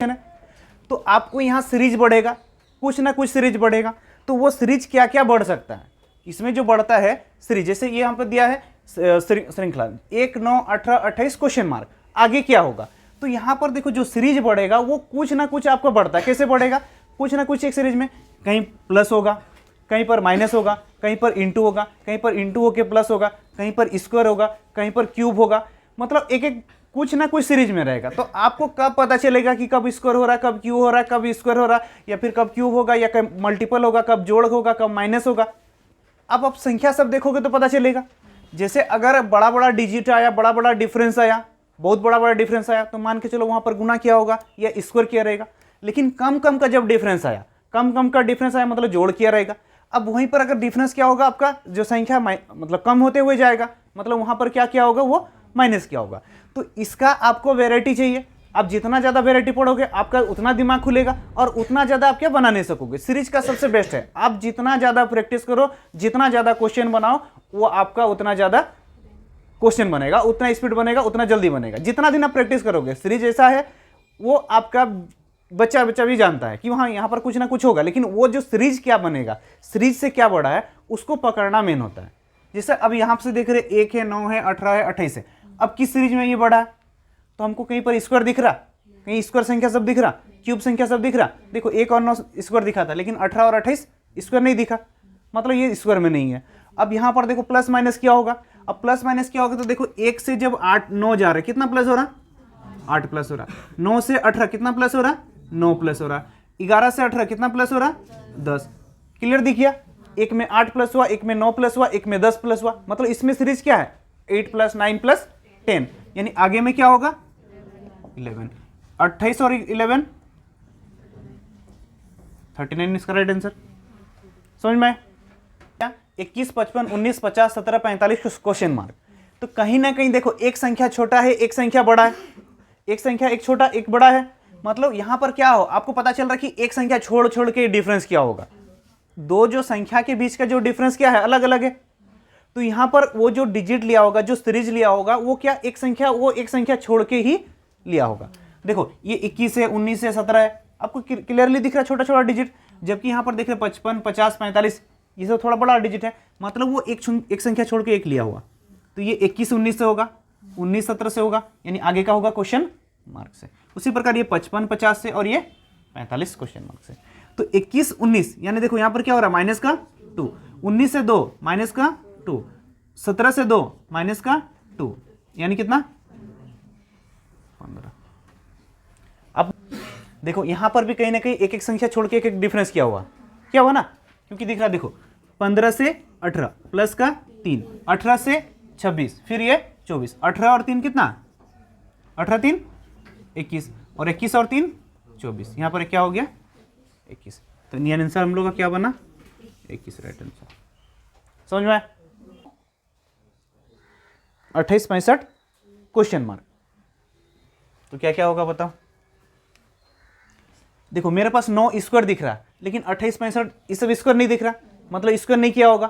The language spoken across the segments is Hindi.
है, तो आपको यहाँ सीरीज बढ़ेगा, कुछ ना कुछ सीरीज बढ़ेगा। तो वो सीरीज क्या क्या बढ़ सकता है, इसमें जो बढ़ता है सीरीज, जैसे ये यहाँ पर दिया है श्रृंखला 1, 9, 18, 28 क्वेश्चन मार्क, आगे क्या होगा। तो यहाँ पर देखो जो सीरीज बढ़ेगा वो कुछ ना कुछ आपका बढ़ता है। कैसे बढ़ेगा, कुछ ना कुछ एक सीरीज में कहीं प्लस होगा, कहीं पर माइनस होगा, कहीं पर इंटू होगा, कहीं पर इंटू होके प्लस होगा, कहीं पर स्क्वायर होगा, कहीं पर क्यूब होगा। मतलब एक एक कुछ ना कुछ सीरीज में रहेगा। तो आपको कब पता चलेगा कि कब स्क्वायर हो रहा है, कब क्यूब हो रहा है, कब स्क्वायर हो रहा है, या फिर कब क्यूब होगा, या कब मल्टीपल होगा, कब जोड़ होगा, कब माइनस होगा। अब आप संख्या सब देखोगे तो पता चलेगा। जैसे अगर बड़ा बड़ा डिजिट आया, बड़ा बड़ा डिफरेंस आया, बहुत बड़ा बड़ा डिफरेंस आया, तो मान के चलो वहां पर गुना किया होगा या स्क्वायर किया रहेगा। लेकिन कम कम का जब डिफरेंस आया, कम कम का डिफरेंस आया मतलब जोड़ किया रहेगा। अब वहीं पर अगर डिफरेंस क्या होगा, आपका जो संख्या मतलब कम होते हुए जाएगा, मतलब वहां पर क्या क्या होगा, वो माइनस क्या होगा। तो इसका आपको वेराइटी चाहिए। आप जितना ज़्यादा वेराइटी पढ़ोगे आपका उतना दिमाग खुलेगा और उतना ज़्यादा आप क्या बना नहीं सकोगे। सीरीज का सबसे बेस्ट है, आप जितना ज़्यादा प्रैक्टिस करो, जितना ज़्यादा क्वेश्चन बनाओ, वो आपका उतना ज़्यादा क्वेश्चन बनेगा, उतना स्पीड बनेगा, उतना जल्दी बनेगा। जितना दिन आप प्रैक्टिस करोगे, सीरीज ऐसा है वो आपका बच्चा भी जानता है कि वहाँ यहाँ पर कुछ ना कुछ होगा, लेकिन वो जो सीरीज क्या बनेगा, सीरीज से क्या बड़ा है, उसको पकड़ना मेन होता है। जैसे अब यहाँ से देख रहे 1 है, 9 है, 18 है, 28 है। अब किस सीरीज में ये बड़ा है, तो हमको कहीं पर स्क्वायर दिख रहा, कहीं स्क्वायर संख्या सब दिख रहा, क्यूब संख्या सब दिख रहा। देखो 1 और 9 स्क्वायर दिखा था, लेकिन 18 और 28 स्क्वायर नहीं दिखा, मतलब ये स्क्वायर में नहीं है। अब यहाँ पर देखो प्लस माइनस क्या होगा। अब प्लस माइनस क्या होगा, तो देखो 1 से जब 8 9 जा रहे, कितना प्लस हो रहा, 8 प्लस हो रहा। 9 से 18 कितना प्लस हो रहा, 9 प्लस हो रहा। 11 से 18 कितना प्लस हो रहा, 10। क्लियर दिख गया, एक में 8 प्लस हुआ, एक में 9 प्लस हुआ, एक में 10 प्लस हुआ। मतलब इसमें सीरीज क्या है, 8 प्लस 9 प्लस 10, यानी आगे में क्या होगा 11। 28 और 11 39 इसका राइट आंसर। समझ में 21, 55, 19, 50, 17, 45 क्वेश्चन मार्क। तो कहीं ना कहीं देखो एक संख्या छोटा है, एक संख्या बड़ा है, एक संख्या एक छोटा एक बड़ा है। मतलब यहां पर क्या हो, आपको पता चल रहा है कि एक संख्या छोड़ छोड़ के डिफरेंस क्या होगा। दो जो संख्या के बीच का जो डिफरेंस क्या है, अलग अलग है। तो यहां पर वो जो डिजिट लिया होगा, जो सीरीज लिया होगा, वो क्या एक संख्या, वो एक संख्या छोड़ के ही लिया होगा। देखो ये 21 है, 19 है, 17 है, आपको क्लियरली दिख रहा है छोटा छोटा डिजिट। जबकि यहां पर देख रहे 55, 50, 45, ये सब थोड़ा बड़ा डिजिट है, मतलब वो एक संख्या छोड़ के एक लिया हुआ। तो ये 21 19 से होगा, 19 17 से होगा, यानी आगे का होगा क्वेश्चन मार्क से। उसी प्रकार ये 55 50 से और ये 45 क्वेश्चन मार्क से। तो 21 19, यानी देखो यहां पर क्या हो रहा है, माइनस का 2, 19 से 2 माइनस का 2, 17 से 2 माइनस का 2, यानी कितना 15। अब देखो यहां पर भी कहीं ना कहीं एक एक संख्या छोड़ के एक एक डिफरेंस क्या हुआ ना, क्योंकि दिख रहा देखो 15 से 18 प्लस का 3, 18 से 26, फिर ये 24, 18 और 3 कितना, 18 3 21, और 21 और 3 24, यहां पर क्या हो गया 21। तो यानी आंसर हम लोग का क्या बना 21 राइट आंसर। समझ में 28 65 क्वेश्चन मार्क। तो क्या क्या होगा बताओ। देखो मेरे पास 9 स्क्वायर दिख रहा है, लेकिन 28 65 इस सब स्क्वायर नहीं दिख रहा, मतलब स्क्वायर नहीं किया होगा।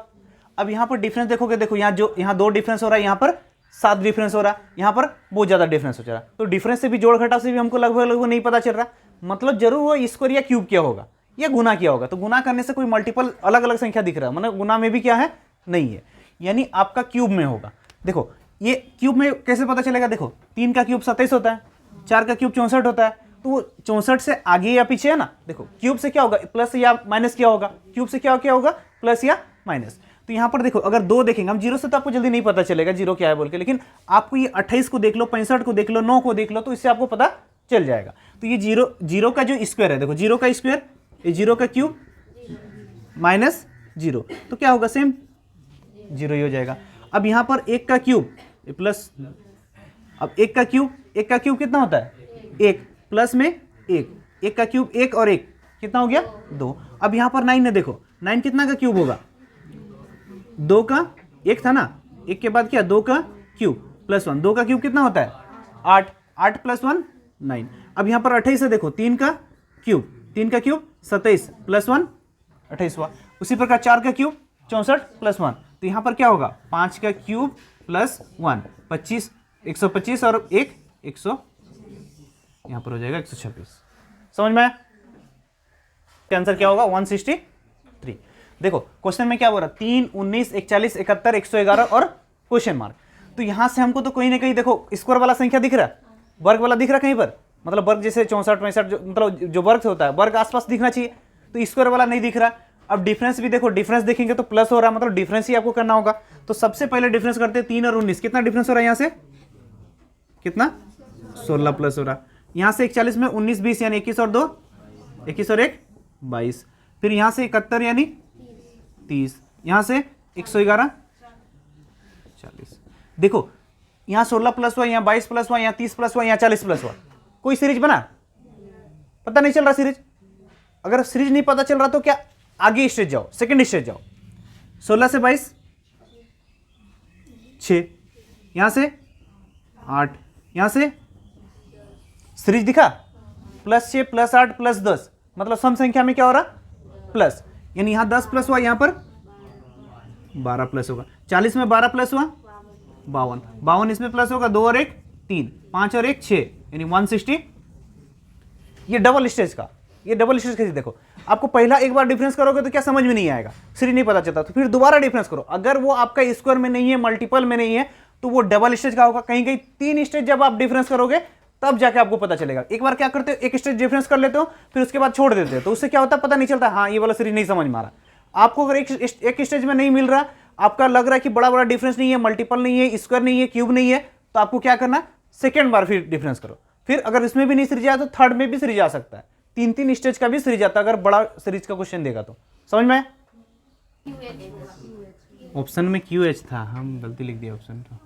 अब यहाँ पर डिफरेंस देखोगे, देखो यहाँ 2 डिफरेंस हो रहा है, यहाँ पर 7 डिफरेंस हो रहा है, यहाँ पर बहुत ज्यादा डिफरेंस हो जा रहा है। तो डिफरेंस से भी जोड़ घटाव से भी हमको लगभग नहीं पता चल रहा, मतलब जरूर वो स्क्वायर या क्यूब किया होगा या गुना किया होगा। तो गुना करने से कोई मल्टीपल अलग अलग संख्या दिख रहा है, मतलब गुना में भी क्या है नहीं है, यानी आपका क्यूब में होगा। देखो ये क्यूब में कैसे पता चलेगा, देखो 3 का क्यूब 27 होता है, 4 का क्यूब 64 होता है। तो वो 64 से आगे या पीछे है ना। देखो क्यूब से क्या होगा, प्लस या माइनस क्या होगा, क्यूब से क्या होगा प्लस या माइनस। तो यहाँ पर देखो अगर 2 देखेंगे हम, 0 से तो आपको जल्दी नहीं पता चलेगा 0 क्या है बोल के, लेकिन आपको ये 28 को देख लो, 65 को देख लो, 9 को देख लो, तो इससे आपको पता चल जाएगा। तो ये 0 का जो स्क्वायर है, देखो 0 का स्क्वायर, ये 0 का क्यूब माइनस 0, तो क्या होगा सेम 0 ही हो जाएगा। अब यहाँ पर 1 का क्यूब प्लस, अब 1 का क्यूब कितना होता है 1, प्लस में 1 का क्यूब 1 और 1 कितना हो गया 2। अब यहाँ पर 9 है, देखो 9 कितना का क्यूब होगा, 2 का 1 था ना, 1 के बाद क्या 2 का क्यूब प्लस 1, 2 का क्यूब कितना होता है 8, 8 प्लस 1 9। अब यहाँ पर 28 है, देखो 3 का क्यूब 27 प्लस 1 28 हुआ। उसी प्रकार 4 का क्यूब 64 प्लस 1, तो यहाँ पर क्या होगा 5 का क्यूब प्लस 1 25, 125 और 1 100, यहाँ पर हो जाएगा 126। समझ में आया? आंसर क्या होगा 163। देखो क्वेश्चन में क्या बोल रहा है 3, 19, 41, 71, 111 और क्वेश्चन मार्क। तो यहां से हमको तो कहीं ना कहीं देखो स्क्वायर वाला संख्या दिख रहा है, वर्ग वाला दिख रहा है कहीं पर, मतलब वर्ग जैसे 64, 65 जो मतलब जो वर्ग होता है वर्ग आसपास दिखना चाहिए, तो स्क्वायर वाला नहीं दिख रहा। अब डिफरेंस भी देखो, डिफरेंस देखेंगे तो प्लस हो रहा है, मतलब डिफरेंस ही आपको करना होगा। तो सबसे पहले डिफरेंस करते हैं 3 और 19, कितना डिफरेंस हो रहा है यहाँ से, कितना 16 प्लस हो रहा है। यहाँ से 41 में 19 20 यानी 21 और 2 21 और 1 22, फिर यहाँ से 71 यानी 30, यहाँ से 111 40। देखो यहाँ 16 प्लस हुआ, यहाँ 22 प्लस हुआ, यहाँ 30 प्लस हुआ, यहाँ 40 प्लस हुआ, कोई सीरीज बना, पता नहीं चल रहा सीरीज। अगर सीरीज नहीं पता चल रहा तो क्या आगे स्टेज जाओ, सेकंड स्टेज जाओ। 16 से 22 6, यहां से 8, यहां से सीरीज दिखा +6 +8 +10, मतलब सम संख्या में क्या हो रहा प्लस, यानी यहां 10 प्लस हुआ, यहां पर 12 प्लस होगा। 40 में 12 प्लस हुआ 52, 52 इसमें प्लस होगा, 2 और 1 3, 5 और 1 6 यानी 160। ये डबल स्टेज का, ये डबल स्टेज कैसे, देखो आपको पहला एक बार डिफरेंस करोगे तो क्या समझ में नहीं आएगा, सीरीज नहीं पता चलता, तो फिर दोबारा डिफरेंस करो। अगर वो आपका स्क्वायर में नहीं है, मल्टीपल में नहीं है, तो वो डबल स्टेज का होगा। कहीं कहीं 3 स्टेज जब आप डिफरेंस करोगे तब जाके आपको पता चलेगा। एक बार क्या करते हो, एक स्टेज डिफरेंस कर लेते हो, फिर उसके बाद छोड़ देते हो, तो उससे क्या होता है पता नहीं चलता, हाँ ये वाला सीरीज नहीं समझ में आ रहा। आपको अगर एक स्टेज में नहीं मिल रहा, आपका लग रहा है कि बड़ा बड़ा डिफरेंस नहीं है, मल्टीपल नहीं है, स्क्वायर नहीं है, क्यूब नहीं है, तो आपको क्या करना, सेकेंड बार फिर डिफरेंस करो। फिर अगर इसमें भी नहीं सीरीज आया तो थर्ड में भी सीरीज आ सकता है, 3 स्टेज का भी सीरीज आता है, अगर बड़ा सीरीज का क्वेश्चन देगा तो। समझ में? ऑप्शन में QH था, हम गलती लिख दिया ऑप्शन तो।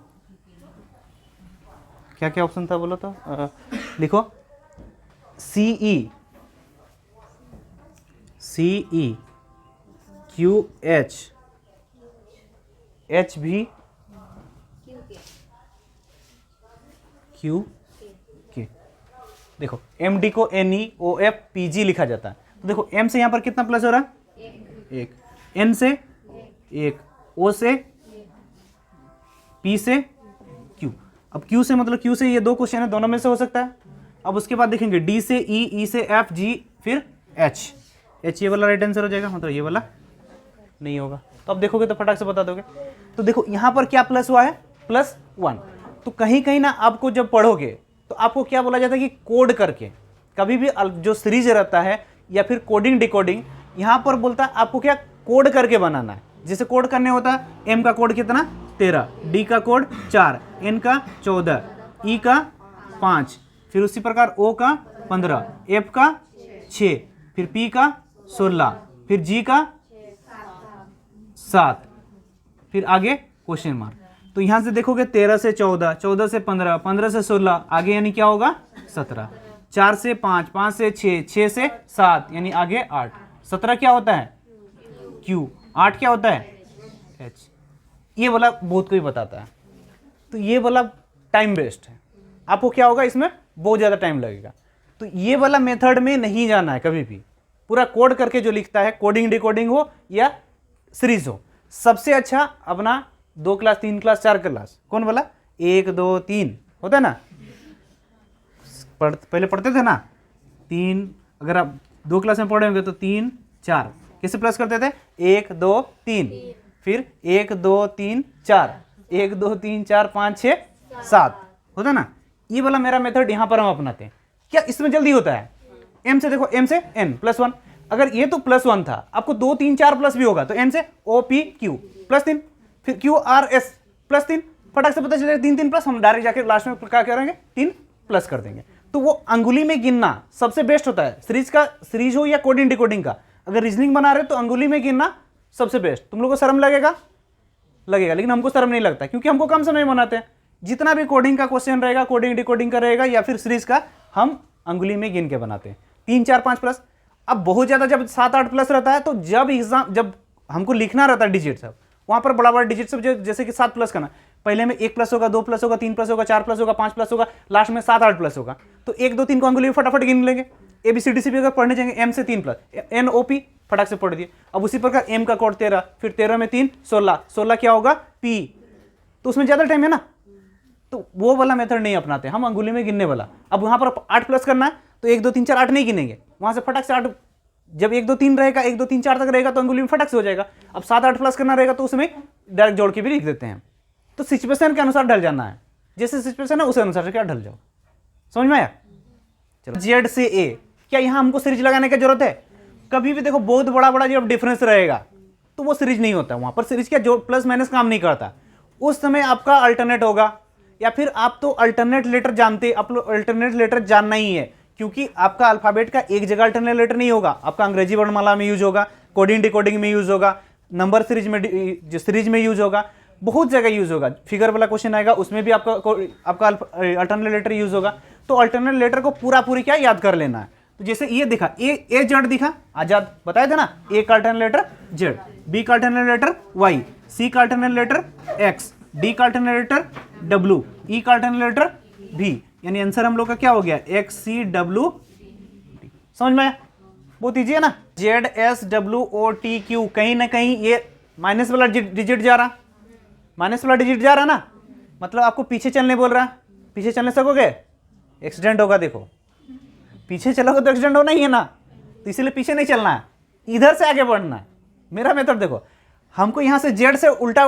क्या क्या ऑप्शन था बोलो तो, लिखो CE QH HV QK। देखो MD को NEOF PG लिखा जाता है, तो देखो M से यहां पर कितना प्लस हो रहा है 1, N से 1, O से P से Q। अब Q से मतलब Q से ये 2 क्वेश्चन है, दोनों में से हो सकता है। अब उसके बाद देखेंगे D से E, E से F, G फिर H ये वाला राइट आंसर हो जाएगा, मतलब ये वाला नहीं होगा। तो अब देखोगे तो फटाक से बता दोगे। तो देखो यहां पर क्या प्लस हुआ है +1। तो कहीं कहीं ना आपको जब पढ़ोगे तो आपको क्या बोला जाता है कि कोड करके, कभी भी जो सीरीज रहता है या फिर कोडिंग डिकोडिंग, यहां पर बोलता है आपको क्या कोड करके बनाना है। जैसे कोड करने होता है, M का कोड कितना 13, D का कोड 4, N का 14, E का 5, फिर उसी प्रकार O का 15, F का 6, फिर P का 16, फिर G का 7, फिर आगे क्वेश्चन मार्क। तो यहां से देखोगे 13 से 14, 14 से 15, 15 से 16, आगे यानी क्या होगा 17, 4 से 5, 5 से 6, 6 से 7 यानी आगे 8, 17 क्या होता है Q, 8 क्या होता है H। ये वाला बहुत कोई बताता है, तो ये वाला टाइम वेस्ट है, आपको क्या होगा इसमें बहुत ज़्यादा टाइम लगेगा। तो ये वाला मेथड में नहीं जाना है कभी भी, पूरा कोड करके जो लिखता है, कोडिंग डिकोडिंग हो या सीरीज हो, सबसे अच्छा अपना 2 क्लास 3 क्लास 4 क्लास, कौन वाला 1 2 3 होता है ना, पहले पढ़ते थे ना 3, अगर आप 2 क्लास में पढ़े होंगे तो 3 4 किससे प्लस करते थे 1 2 3, फिर 1 2 3 4, 1 2 3 4 5 6 7 होता है ना। ये वाला मेरा मेथड यहाँ पर हम अपनाते हैं, क्या इसमें जल्दी होता है। M से देखो, M से N +1, अगर ये तो +1 था, आपको 2 3 4 प्लस भी होगा, तो N से O P Q +3, फिर Q R S +3, फटाक से पता चलेगा 3 3 प्लस, हम डायरेक्ट जाकर लास्ट में क्या करेंगे 3 प्लस कर देंगे। तो वो अंगुली में गिनना सबसे बेस्ट होता है, सीरीज हो या कोडिंग डिकोडिंग का। अगर रीजनिंग बना रहे हो तो अंगुली में गिनना सबसे बेस्ट। तुम लोगों को शर्म लगेगा, लेकिन हमको शर्म नहीं लगता, क्योंकि हमको कम समय में बनाते हैं। जितना भी कोडिंग का क्वेश्चन रहेगा, कोडिंग डिकोडिंग का रहेगा या फिर सीरीज का, हम अंगुली में गिन के बनाते हैं 3 4 5 प्लस। अब बहुत ज्यादा जब 7 8 प्लस रहता है, तो जब हमको लिखना रहता है डिजिट सब, वहां पर बड़ा बड़ा डिजिट सब जैसे कि 7 प्लस करना, पहले में 1 प्लस होगा, 2 प्लस होगा, 3 प्लस होगा, 4 प्लस होगा, 5 प्लस होगा, लास्ट में 7 8 प्लस होगा। तो 1 2 3 को अंगुली में फटाफट गिन लेंगे। ABCD भी अगर पढ़ने जाएंगे, M से 3 प्लस, NOP फटाक से पढ़ दिए। अब उसी प्रकार M का कोड 13, फिर 13 में 3 16, 16 क्या होगा P, तो उसमें ज्यादा टाइम है ना, तो वो वाला मेथड नहीं अपनाते हम, अंगुली में गिनने वाला। अब वहाँ पर 8 प्लस करना है तो 1 2 3 4 8 नहीं गिनेंगे, वहाँ से फटक से 8, जब 1 2 3 रहेगा, 1 2 3 4 तक रहेगा तो अंगुली में फटक से हो जाएगा। अब 7 8 प्लस करना रहेगा तो उसमें डायरेक्ट जोड़ के भी लिख देते हैं। तो सिचुएशन के अनुसार ढल जाना है, जैसे सिचुएशन है उस अनुसार से क्या ढल जाओ। समझ में आया? चलो जेड से ए, क्या यहाँ हमको सीरीज लगाने की जरूरत है? कभी भी देखो बहुत बड़ा बड़ा जब डिफरेंस रहेगा तो वो सीरीज नहीं होता, वहां पर सीरीज क्या जो प्लस माइनस काम नहीं करता। उस समय आपका अल्टरनेट होगा, या फिर आप तो अल्टरनेट लेटर जानते, आप अल्टरनेट लेटर जानना ही है, क्योंकि आपका अल्फाबेट का एक जगह अल्टरनेट लेटर नहीं होगा, आपका अंग्रेजी वर्णमाला में यूज होगा, कोडिंग डिकोडिंग में यूज होगा, नंबर सीरीज में यूज होगा, बहुत जगह यूज होगा। फिगर वाला क्वेश्चन आएगा उसमें भी आपका अल्टरनेट लेटर यूज होगा। तो अल्टरनेट लेटर को पूरा पूरी क्या याद कर लेना है। तो जैसे ये दिखा, ए जेड दिखा, आजाद बताया था ना, ए का अल्टरनेट लेटर जेड, बी का अल्टरनेट लेटर वाई, सी का अल्टरनेट लेटर एक्स, डी का अल्टरनेट लेटर डब्ल्यू, ई का अल्टरनेट लेटर भी, यानी आंसर हम लोग का क्या हो गया, एक्स सी डब्ल्यू। समझ में आया? बहुत ईजी है ना। Z S W O T Q, कहीं ना कहीं ये माइनस वाला डिजिट जा रहा, माइनस वाला डिजिट जा रहा ना, मतलब आपको पीछे चलने बोल रहा। पीछे चलने सकोगे? एक्सीडेंट होगा। देखो पीछे चलोगे तो एक्सीडेंट होना ही है ना, तो इसीलिए पीछे नहीं चलना है, इधर से आगे बढ़ना है। मेरा मेथड देखो, हमको यहाँ से जेड से उल्टा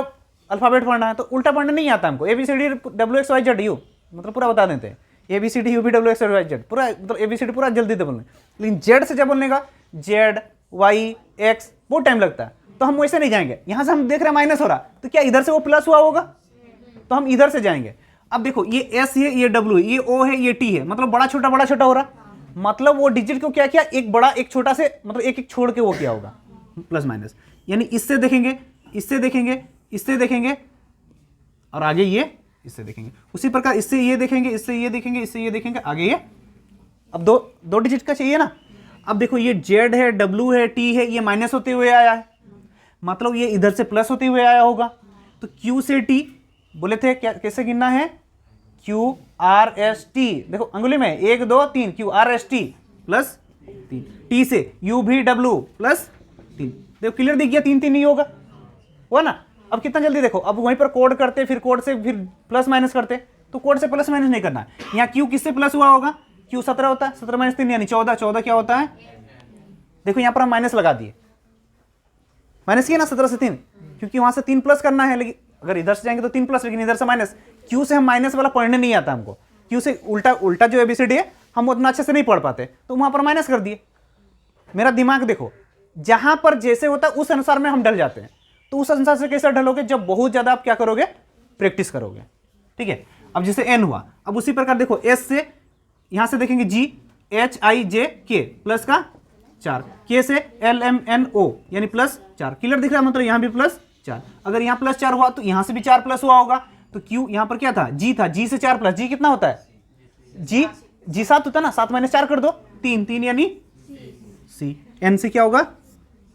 अल्फाबेट पढ़ना है, तो उल्टा पढ़ना नहीं आता हमको। ABCD WXYZ मतलब पूरा बता देते हैं, ABCD UV WXYZ पूरा, मतलब ABCD पूरा जल्दी से बोलने। लेकिन जेड से जब बोलने का जेड वाई एक्स बहुत टाइम लगता है, तो हम वैसे नहीं जाएंगे। यहाँ से हम देख रहे हैं माइनस हो रहा, तो क्या इधर से वो प्लस हुआ होगा, तो हम इधर से जाएंगे। अब देखो ये एस है, ये डब्ल्यू, ये ओ है, ये टी है, मतलब बड़ा छोटा हो रहा, मतलब वो डिजिट को क्या किया, एक बड़ा एक छोटा से, मतलब एक एक छोड़ के वो किया होगा प्लस माइनस। यानी इससे देखेंगे, इससे देखेंगे, इससे देखेंगे, और आगे ये इससे देखेंगे। उसी प्रकार इससे ये देखेंगे, इससे ये देखेंगे, इससे ये देखेंगे, आगे ये। अब दो डिजिट का चाहिए ना। अब देखो ये जेड है, डब्ल्यू है, टी है, ये माइनस होते हुए आया है, मतलब ये इधर से प्लस होते हुए आया होगा। तो क्यू से टी बोले थे, क्या कैसे गिनना है, क्यू आर एस टी, देखो अंगुली में 1 2 3, Q R S T plus 3, T से यू भी डब्ल्यू प्लस 3। देखो क्लियर दिख गया, 3 3 नहीं होगा, हुआ ना। अब कितना जल्दी देखो, अब वहीं पर कोड करते, फिर कोड से फिर प्लस माइनस करते, तो कोड से प्लस माइनस नहीं करना है। यहाँ क्यू किससे प्लस हुआ होगा, क्यू 17 होता है, 17 माइनस 3 यानी 14, 14 क्या होता है, देखो यहाँ पर हम माइनस लगा दिए, माइनस किया ना 17 से 3, क्योंकि वहां से 3 प्लस करना है, लेकिन अगर इधर से जाएंगे तो 3 प्लस, लेकिन इधर से माइनस। क्यू से हम माइनस वाला पढ़ने नहीं आता हमको, क्यू से उल्टा जो ABCD है हम उतना अच्छे से नहीं पढ़ पाते, तो वहां पर माइनस कर दिए। मेरा दिमाग देखो, जहां पर जैसे होता है उस अनुसार में हम ढल जाते हैं। तो उस अनुसार से कैसे ढलोगे, जब बहुत ज्यादा आप क्या करोगे, प्रैक्टिस करोगे। ठीक है, अब जैसे एन हुआ, अब उसी प्रकार देखो एस से, यहां से देखेंगे जी एच आई जे के प्लस का 4, के से एल एम एन ओ यानी प्लस 4। क्लियर दिख रहा है, मतलब यहां भी प्लस 4। अगर यहां प्लस 4 हुआ तो यहां से भी 4 प्लस हुआ होगा। तो क्यू यहां पर क्या था, जी था, जी से 4 प्लस, जी कितना होता है, जी 7 होता है ना, 7 माइनस 4 कर दो, 3 3 यानी सी। एन से क्या होगा,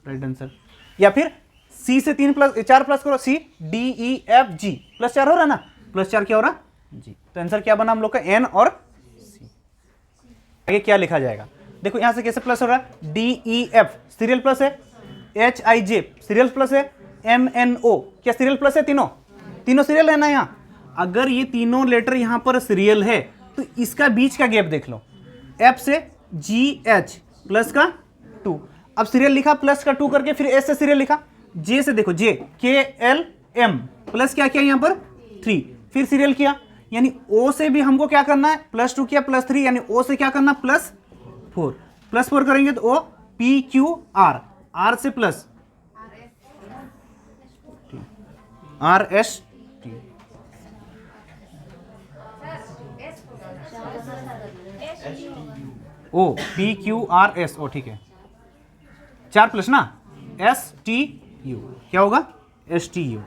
राइट आंसर। या फिर सी से 4 प्लस करो, C D E F G plus 4 हो रहा ना, प्लस 4 क्या हो रहा, जी। तो आंसर क्या बना हम लोग का, एन और सी। आगे क्या लिखा जाएगा, देखो यहां से कैसे प्लस हो रहा है, D E F serial plus है, H I J serial plus है, एम एन ओ क्या सीरियल प्लस है, तीनों सीरियल है ना। यहाँ अगर ये तीनों लेटर यहां पर सीरियल है तो इसका बीच का गैप देख लो, एफ से जी एच प्लस का 2, अब सीरियल लिखा प्लस का 2 करके, फिर एस से सीरियल लिखा, जे से देखो जे के एल एम प्लस क्या किया यहां पर 3, फिर सीरियल किया, यानी ओ से भी हमको क्या करना है, प्लस 2 किया प्लस 3, यानी ओ से क्या करना प्लस 4 करेंगे तो O P Q R, R से plus R S T, O P Q R S O, ठीक है 4 प्लस ना, एस टी यू क्या होगा, एस टी यू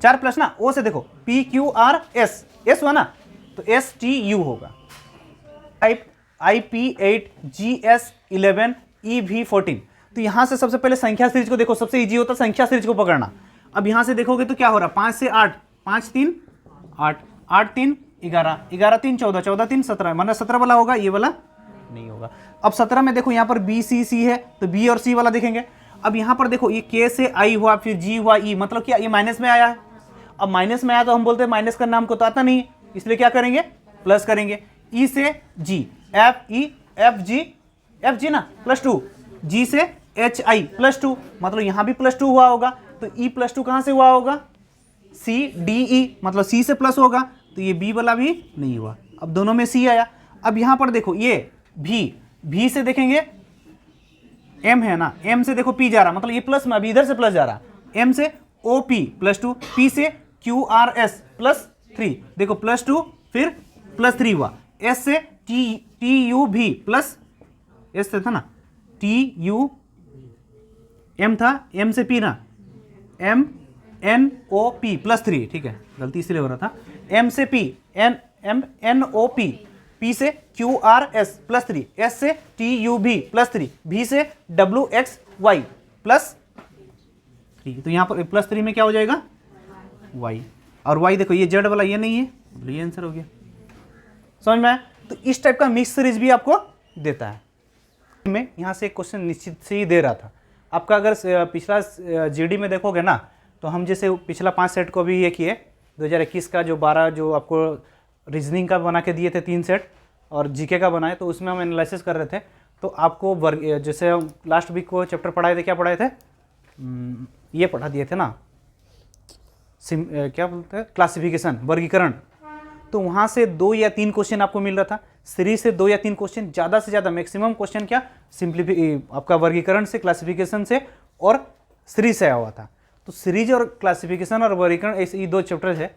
4 प्लस ना, ओ से देखो P Q R S, S हुआ ना, तो एस टी यू होगा। Type IP8 GS 11 EV 14। तो यहां से सबसे पहले संख्या सीरीज को देखो, सबसे इजी होता है संख्या सीरीज को पकड़ना। अब यहां से देखोगे तो क्या हो रहा है, 5 से 8, 5 3 8, 8 3 11, 11 3 14, 14 3 17, मतलब 17 वाला होगा, ये वाला नहीं होगा। अब 17 में देखो यहाँ पर B C C है, तो B और C वाला देखेंगे। अब यहाँ पर देखो ये K से I हुआ, फिर G हुआ E, मतलब क्या ये माइनस में आया है। अब माइनस में आया तो हम बोलते हैं माइनस करना हमको तो आता नहीं, इसलिए क्या करेंगे, प्लस करेंगे। ई से जी, एफ ई एफ जी ना +2, जी से एच आई +2, मतलब यहां भी +2 हुआ होगा, तो ई +2 कहां से हुआ होगा, सी डी ई, मतलब सी से प्लस होगा, तो ये बी वाला भी नहीं हुआ। अब दोनों में सी आया। अब यहां पर देखो ये भी से देखेंगे एम है ना, एम से देखो पी जा रहा, मतलब ये प्लस में अभी इधर से प्लस जा रहा, एम से ओ पी +2, पी से क्यू आर एस +3, देखो +2 फिर +3 हुआ, एस से टी यू भी प्लस, एस से था ना टी यू, एम था, एम से पी ना, एम एन ओ पी +3, ठीक है, गलती इसलिए हो रहा था, एम से P N O P, P से क्यू आर एस +3, एस से टी यू भी +3, भी से डब्ल्यू एक्स वाई +3, तो यहाँ पर +3 में क्या हो जाएगा, y, और y देखो ये z वाला ये नहीं है, तो ये आंसर हो गया। समझ में आया? तो इस टाइप का मिक्स सीरीज भी आपको देता है। मैं यहाँ से एक क्वेश्चन निश्चित से ही दे रहा था आपका, अगर पिछला जीडी में देखोगे ना, तो हम जैसे पिछला 5 सेट को भी ये किए, 2021 का जो 12 जो आपको रीजनिंग का बना के दिए थे 3 सेट, और जीके का बनाए, तो उसमें हम एनालिसिस कर रहे थे। तो आपको जैसे हम लास्ट वीक को चैप्टर पढ़ाए थे, क्या पढ़ाए थे, ये पढ़ा दिए थे ना, क्या बोलते हैं, क्लासिफिकेशन, वर्गीकरण। तो वहाँ से 2 या 3 क्वेश्चन आपको मिल रहा था, सीरीज से 2 या 3 क्वेश्चन, ज़्यादा से ज़्यादा मैक्सिमम क्वेश्चन क्या आपका वर्गीकरण से, क्लासिफिकेशन से और सीरीज से आया हुआ था। तो सीरीज और क्लासिफिकेशन और वर्गीकरण ऐसे ये 2 चैप्टर्स है,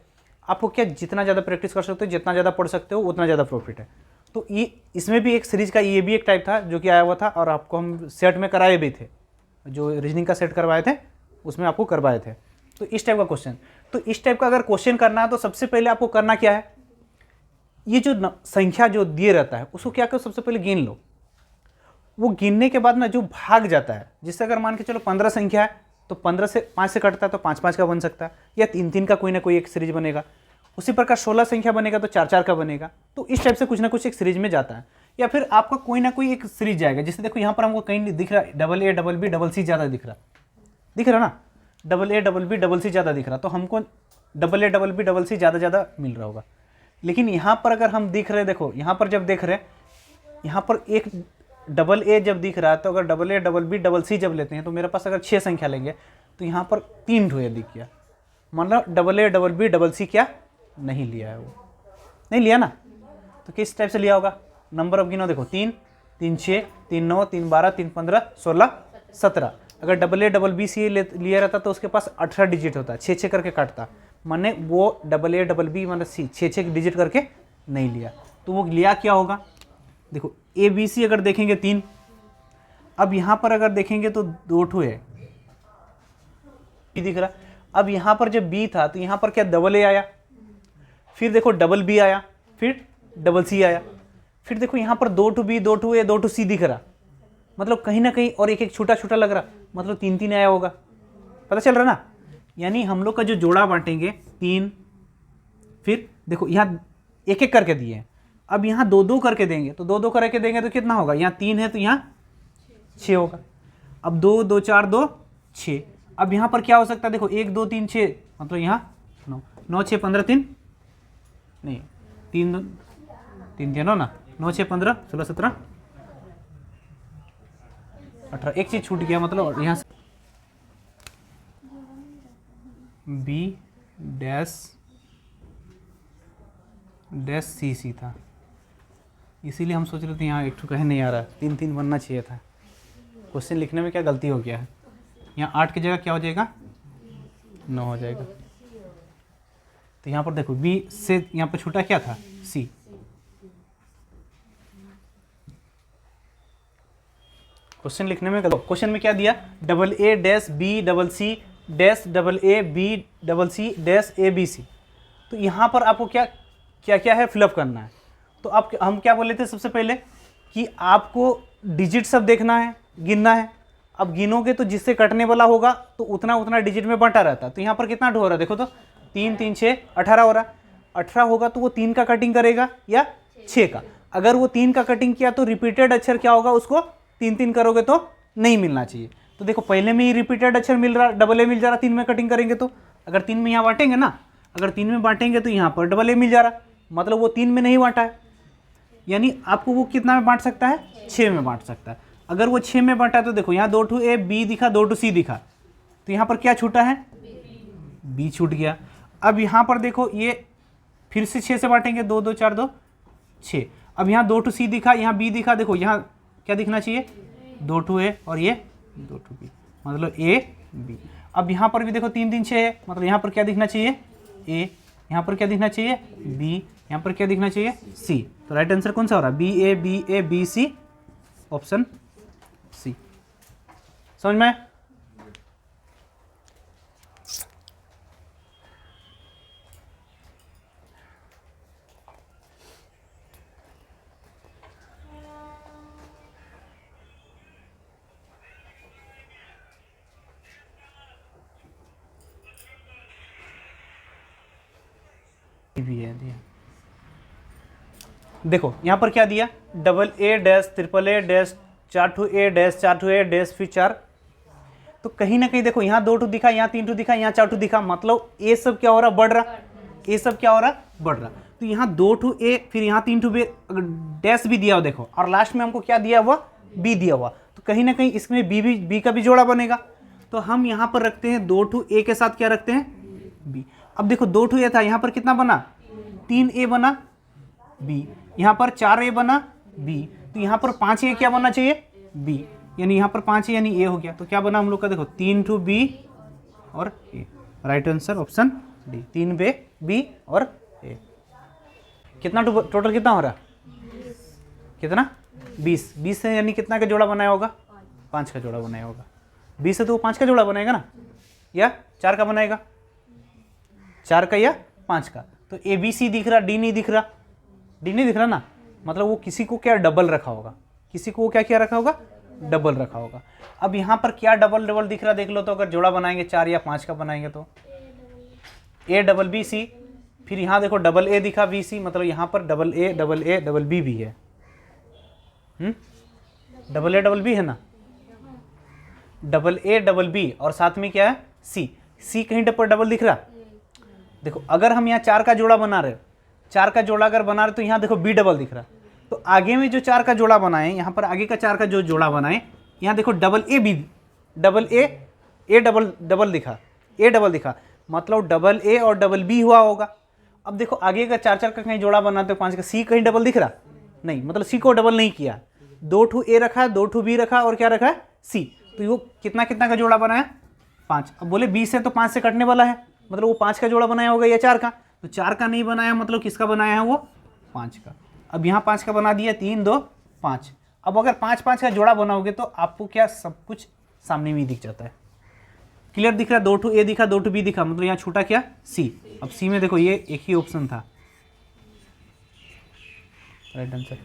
आपको क्या जितना ज़्यादा प्रैक्टिस कर सकते हो, जितना ज़्यादा पढ़ सकते हो, उतना ज़्यादा प्रॉफिट है। तो ये इसमें भी एक सीरीज का ये भी एक टाइप था जो कि आया हुआ था, और आपको हम सेट में कराए भी थे, जो रीजनिंग का सेट करवाए थे उसमें आपको करवाए थे। तो इस टाइप का क्वेश्चन, तो इस टाइप का अगर क्वेश्चन करना है तो सबसे पहले आपको करना क्या है, ये जो संख्या जो दिए रहता है उसको क्या करो, सबसे पहले गिन लो। वो गिनने के बाद ना जो भाग जाता है, जिससे अगर मान के चलो 15 संख्या है, तो 15 से 5 से कटता है तो 5-5 का बन सकता है, या 3-3 का कोई ना कोई एक सीरीज बनेगा। उसी प्रकार 16 संख्या बनेगा तो 4-4 का बनेगा। तो इस टाइप से कुछ ना कुछ एक सीरीज में जाता है, या फिर आपका कोई ना कोई एक सीरीज जाएगा। जैसे देखो यहाँ पर हमको कहीं दिख रहा है AA, BB, CC ज़्यादा दिख रहा ना, AA, BB, CC ज़्यादा दिख रहा, तो हमको AA, BB, CC ज़्यादा मिल रहा होगा। लेकिन यहाँ पर अगर हम दिख रहे, देखो यहाँ पर जब देख रहे, यहाँ पर एक AA जब दिख रहा है, तो अगर AA, BB, CC जब लेते हैं, तो मेरे पास अगर 6 संख्या लेंगे तो यहाँ पर 3 ढोए दिख गया, मतलब AA, BB, CC क्या नहीं लिया है, वो नहीं लिया ना। तो किस टाइप से लिया होगा, नंबर ऑफ गिनो, देखो 3, 3, 6, 3, 9, 3, 12, 3, 15, 16, 17। अगर AA, BB, CC लिया रहता तो उसके पास 18 डिजिट होता, 6-6 करके काटता, माने वो AA, BB मतलब C 6-6 डिजिट करके नहीं लिया। तो वो लिया क्या होगा, देखो ABC अगर देखेंगे 3, अब यहाँ पर अगर देखेंगे तो 2 ठो है, दिख रहा। अब यहाँ पर जब B था तो यहाँ पर क्या AA आया, फिर देखो BB आया, फिर CC आया, फिर देखो यहाँ पर 2 two B, 2 two A, 2 two C दिख रहा, मतलब कहीं ना कहीं, और एक छोटा छोटा लग रहा, मतलब 3-3 आया होगा, पता चल रहा ना। यानी हम लोग का जो जोड़ा बांटेंगे 3, फिर देखो यहाँ 1-1 करके दिए हैं, अब यहाँ 2-2 करके देंगे, तो 2-2 करके देंगे तो कितना होगा, यहाँ 3 है तो यहाँ 6 होगा। अब 2, 2, 4, 2, 6। अब यहाँ पर क्या हो सकता है, देखो 1, 2, 3, 6, मतलब यहाँ 9, 9, 6, 15, 3 नहीं, 3, 3 तीनों ना, 9, 6, 15, 16, 17, 18, एक चीज छूट गया, मतलब यहाँ से B डैश CC था, इसीलिए हम सोच रहे थे यहाँ एक ठो कहीं नहीं आ रहा, 3-3 बनना चाहिए था। क्वेश्चन लिखने में क्या गलती हो गया है, यहाँ 8 की जगह क्या हो जाएगा, 9 हो जाएगा। तो यहाँ पर देखो B से यहाँ पर छूटा क्या था, C। क्वेश्चन लिखने में गलत, क्वेश्चन में क्या दिया, AA dash B double C dash AA B double C dash ABC। तो यहाँ पर आपको क्या क्या क्या है फिलअप करना है। तो आप हम क्या बोले थे सबसे पहले कि आपको डिजिट सब देखना है, गिनना है। अब गिनोगे तो जिससे कटने वाला होगा तो उतना उतना डिजिट में बंटा रहता है। तो यहाँ पर कितना ढो रहा है, देखो तो 3, 3, 6, 18 हो रहा। 18 होगा तो वो 3 का कटिंग करेगा या 6 का। अगर वो 3 का कटिंग किया तो रिपीटेड अक्षर क्या होगा, उसको 3-3 करोगे तो नहीं मिलना चाहिए। तो देखो पहले में ही रिपीटेड अक्षर मिल रहा, AA मिल जा रहा, 3 में कटिंग करेंगे तो अगर 3 में यहाँ बांटेंगे ना, अगर 3 में बांटेंगे तो यहाँ पर AA मिल जा रहा, मतलब वो 3 में नहीं बांटा है, यानी आपको वो कितना में बांट सकता है, 6 में बांट सकता है। अगर वो 6 में बांटा तो देखो यहाँ 2 टू ए बी दिखा, 2 टू सी दिखा, तो यहाँ पर क्या छूटा है, बी छूट गया। अब यहाँ पर देखो ये फिर से 6 से बांटेंगे, 2 2 4 2 6। अब यहाँ 2 टू सी दिखा, यहाँ बी दिखा, देखो यहाँ क्या दिखना चाहिए, 2 टू ए और ये 2 टू बी, मतलब ए बी। अब यहाँ पर भी देखो 3 3 6 है, मतलब यहाँ पर क्या दिखना चाहिए, ए, यहाँ पर क्या दिखना चाहिए, बी, यहाँ पर क्या दिखना चाहिए, सी। तो राइट आंसर कौन सा हो रहा है, बी सी, ऑप्शन सी। समझ में? भी है दिया। देखो यहाँ पर क्या दिया, double A dash triple A dash 4 two A dash 4 two A dash फिर 4। तो कहीं ना कहीं देखो यहाँ 2 टू दिखा, यहाँ 3 टू दिखा, यहाँ 4 टू दिखा, मतलब ए सब क्या हो रहा, बढ़ रहा, ए सब क्या हो रहा, बढ़ रहा। तो यहाँ 2 टू ए, फिर यहाँ 3 टू बी, डैश भी दिया हुआ देखो, और लास्ट में हमको क्या दिया हुआ, बी दिया हुआ। तो कहीं ना कहीं इसमें बी का भी जोड़ा बनेगा। तो हम यहाँ पर रखते हैं 2 टू ए के साथ क्या रखते हैं, बी। अब देखो 2 टू ए था, यहाँ पर कितना बना, 3 ए बना, बी। यहाँ पर 4 ए बना, बी। तो यहाँ पर 5 ए क्या बनना चाहिए, बी, यानी यहाँ पर 5 ए यानी ए हो गया। तो क्या बना हम लोग का, देखो 3 टू बी और A. Right answer option D, 3 B और ए। कितना टोटल कितना हो रहा, कितना, 20। 20 से यानी कितना का जोड़ा बनाया होगा, 5 का जोड़ा बनाया होगा। 20 से तो वो 5 का जोड़ा बनाएगा ना, या 4 का बनाएगा, 4 का या 5 का। तो ए बी सी दिख रहा, डी नहीं दिख रहा, डी नहीं दिख रहा ना, मतलब वो किसी को क्या डबल रखा होगा, किसी को क्या क्या रखा होगा, डबल रखा होगा। अब यहाँ पर क्या डबल डबल दिख रहा देख लो, तो अगर जोड़ा बनाएंगे 4 या 5 का बनाएंगे तो ए डबल बी सी, फिर यहाँ देखो डबल ए दिखा बी सी, मतलब यहाँ पर डबल ए डबल बी भी है, डबल ए डबल बी है ना, डबल ए डबल बी, और साथ में क्या है, सी। सी कहीं पर डबल दिख रहा, देखो अगर हम यहाँ 4 का जोड़ा बना रहे, 4 का जोड़ा अगर बना रहे तो यहाँ देखो बी डबल दिख रहा। तो आगे में जो 4 का जोड़ा बनाए, यहाँ पर आगे का 4 का जो जोड़ा बनाए, यहाँ देखो double A B, double A double दिखा, ए डबल दिखा, मतलब डबल ए और डबल बी हुआ होगा। अब देखो आगे का 4 4 का कहीं जोड़ा बनाते हो, 5 का, सी कहीं डबल दिख रहा नहीं, मतलब सी को डबल नहीं किया, 2 टू ए रखा, 2 टू बी रखा, और क्या रखा है, सी। तो वो कितना कितना का जोड़ा बनाया, 5। अब बोले 20 है तो 5 से कटने वाला है, मतलब वो 5 का जोड़ा बनाया होगा या 4 का, तो 4 का नहीं बनाया, मतलब किसका बनाया है, वो 5 का। अब यहाँ 5 का बना दिया, 3 2 5। अब अगर 5 5 का जोड़ा बनाओगे तो आपको क्या सब कुछ सामने में ही दिख जाता है, क्लियर दिख रहा है। 2 टू ए दिखा, 2 टू बी दिखा, मतलब यहाँ छूटा क्या, सी। अब सी में देखो ये एक ही ऑप्शन था, राइट आंसर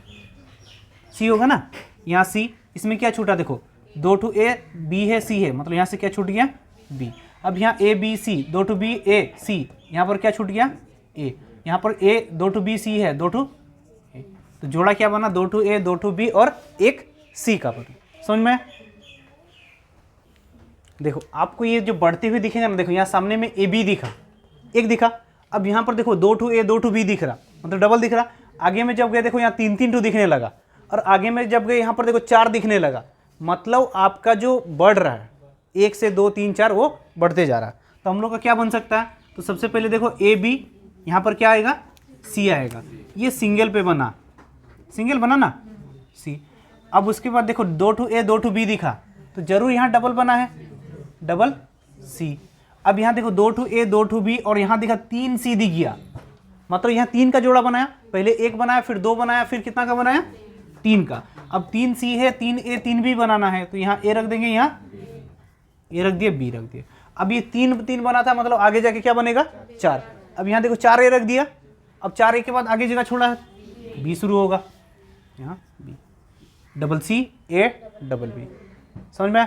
सी होगा ना। यहाँ सी, इसमें क्या छूटा देखो, 2 टू ए बी है, सी है, मतलब यहाँ से क्या छूट गया, बी। अब यहाँ A B C, 2 to B A C, यहाँ पर क्या छूट गया, ए। यहाँ पर ए 2 टू बी सी है, 2 टू ए, तो जोड़ा क्या बना, 2 टू ए 2 टू बी और एक सी का बना। समझ में? देखो आपको ये जो बढ़ते हुए दिखेगा ना, देखो यहाँ सामने में ए बी दिखा, एक दिखा। अब यहाँ पर देखो 2 टू ए 2 टू बी दिख रहा, मतलब डबल दिख रहा। आगे में जब गए देखो यहाँ 3 3 टू दिखने लगा, और आगे में जब गए यहाँ पर देखो 4 दिखने लगा, मतलब आपका जो बढ़ रहा है 1 से 2 3 4 वो बढ़ते जा रहा है। तो हम लोग का क्या बन सकता है, तो सबसे पहले देखो ए बी, यहाँ पर क्या आएगा, सी आएगा। ये सिंगल पे बना, सिंगल बना ना, सी। अब उसके बाद देखो 2 टू ए 2 टू बी दिखा, तो जरूर यहाँ डबल बना है, डबल सी। अब यहाँ देखो 2 टू ए 2 टू बी, और यहाँ देखा 3 सी दिख गया, मतलब यहाँ 3 का जोड़ा बनाया, पहले 1 बनाया, फिर 2 बनाया, फिर कितना का बनाया, 3 का। अब 3 सी है, 3 ए 3 बी बनाना है, तो यहाँ ए रख देंगे, यहाँ ए रख दिया, बी रख दिया। अब ये 3 3 बना था, मतलब आगे जाके क्या बनेगा, 4। अब यहाँ देखो 4 ए रख दिया, अब 4 ए के बाद आगे जगह छोड़ा है, बी शुरू होगा, यहाँ B, double C A double B. समझ में?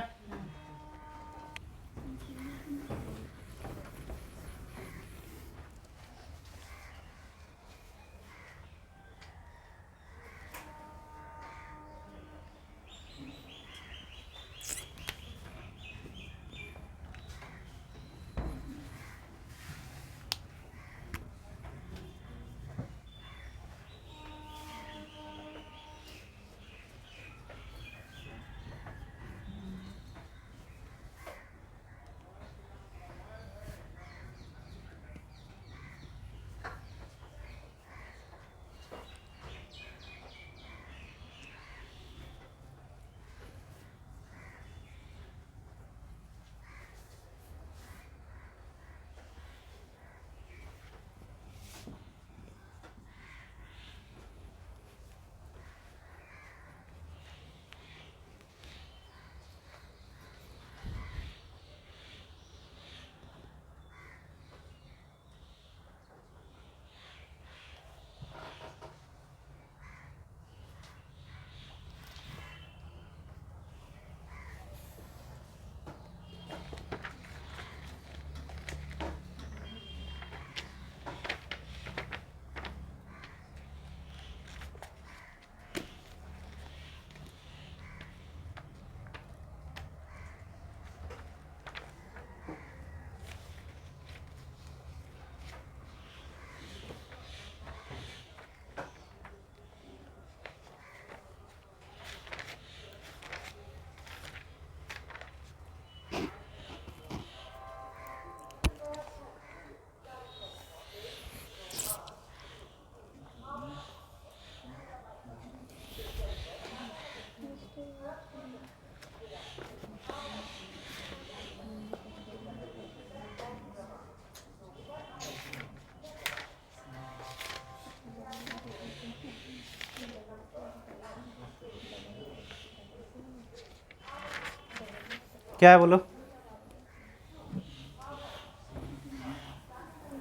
क्या है बोलो?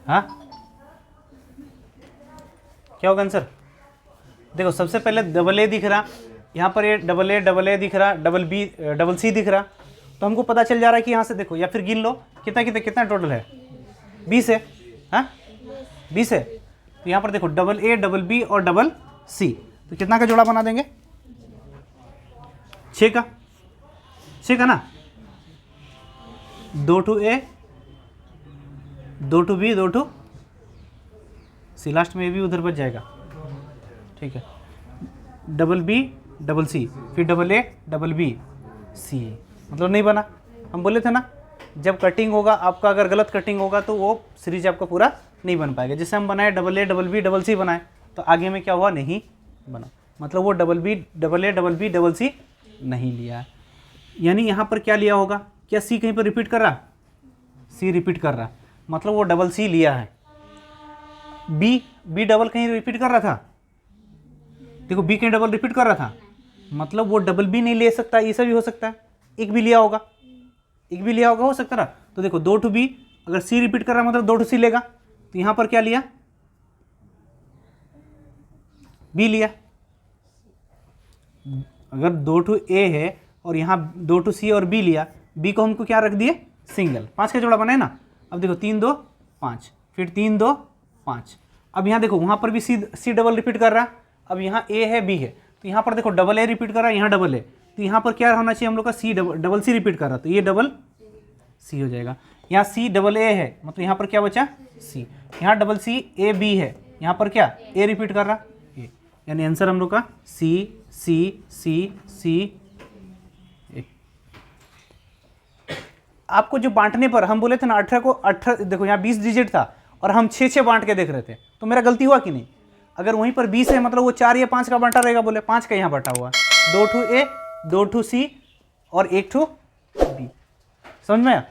हाँ, क्या होगा आंसर? देखो सबसे पहले डबल ए दिख रहा, यहाँ पर ये डबल ए दिख रहा, डबल सी दिख रहा, तो हमको पता चल जा रहा है कि यहाँ से देखो, या फिर गिन लो कितना कितना कितना टोटल है, 20 है। हाँ 20 है। तो यहाँ पर देखो डबल ए, डबल बी और डबल सी, तो कितना का जोड़ा बना देंगे? 6 का, 6 का ना। 2 two A, 2 to B, 2 two C, last में ए भी उधर बच जाएगा। ठीक है, डबल बी डबल सी, फिर double A double B C, मतलब नहीं बना। हम बोले थे ना जब कटिंग होगा आपका, अगर गलत कटिंग होगा तो वो सीरीज आपका पूरा नहीं बन पाएगा। जैसे हम बनाए double A double B double C बनाए, तो आगे में क्या हुआ? नहीं बना, मतलब वो double A double B double C नहीं लिया है। यानी यहाँ पर क्या लिया होगा? क्या सी कहीं पर रिपीट कर रहा? सी रिपीट कर रहा, मतलब वो डबल सी लिया है। बी डबल कहीं रिपीट कर रहा था, देखो बी कहीं डबल रिपीट कर रहा था, मतलब वो डबल बी नहीं ले सकता, ऐसा भी हो सकता है। एक भी लिया होगा, एक भी लिया होगा, हो सकता है। तो देखो 2 टू बी, अगर सी रिपीट कर रहा है मतलब 2 टू सी लेगा, तो यहां पर क्या लिया? बी लिया। अगर 2 टू ए है और यहां 2 टू सी और बी लिया, बी को हमको क्या रख दिए? सिंगल। 5 का जोड़ा बनाए ना। अब देखो 3 2 5, फिर 3 2 5। अब यहाँ देखो वहां पर भी सी डबल रिपीट कर रहा है, अब यहाँ ए है बी है, तो यहाँ पर देखो डबल ए रिपीट कर रहा है, यहाँ डबल ए, तो यहाँ पर क्या होना चाहिए हम लोग का? सी डबल सी रिपीट कर रहा है, तो ये डबल सी हो जाएगा। यहाँ सी डबल ए है, मतलब यहाँ पर क्या बचा? सी। यहाँ डबल सी ए बी है, यहाँ पर क्या? ए रिपीट कर रहा ए, यानी आंसर हम लोग का सी सी सी सी ए। आपको जो बांटने पर हम बोले थे ना 18 को 18, देखो यहाँ 20 डिजिट था और हम 6 बांट के देख रहे थे, तो मेरा गलती हुआ कि नहीं? अगर वहीं पर 20 है मतलब वो 4 या 5 का बांटा रहेगा, बोले 5 का यहाँ बांटा हुआ, 2 टू ए 2 टू सी और 1 टू बी। समझ में आया?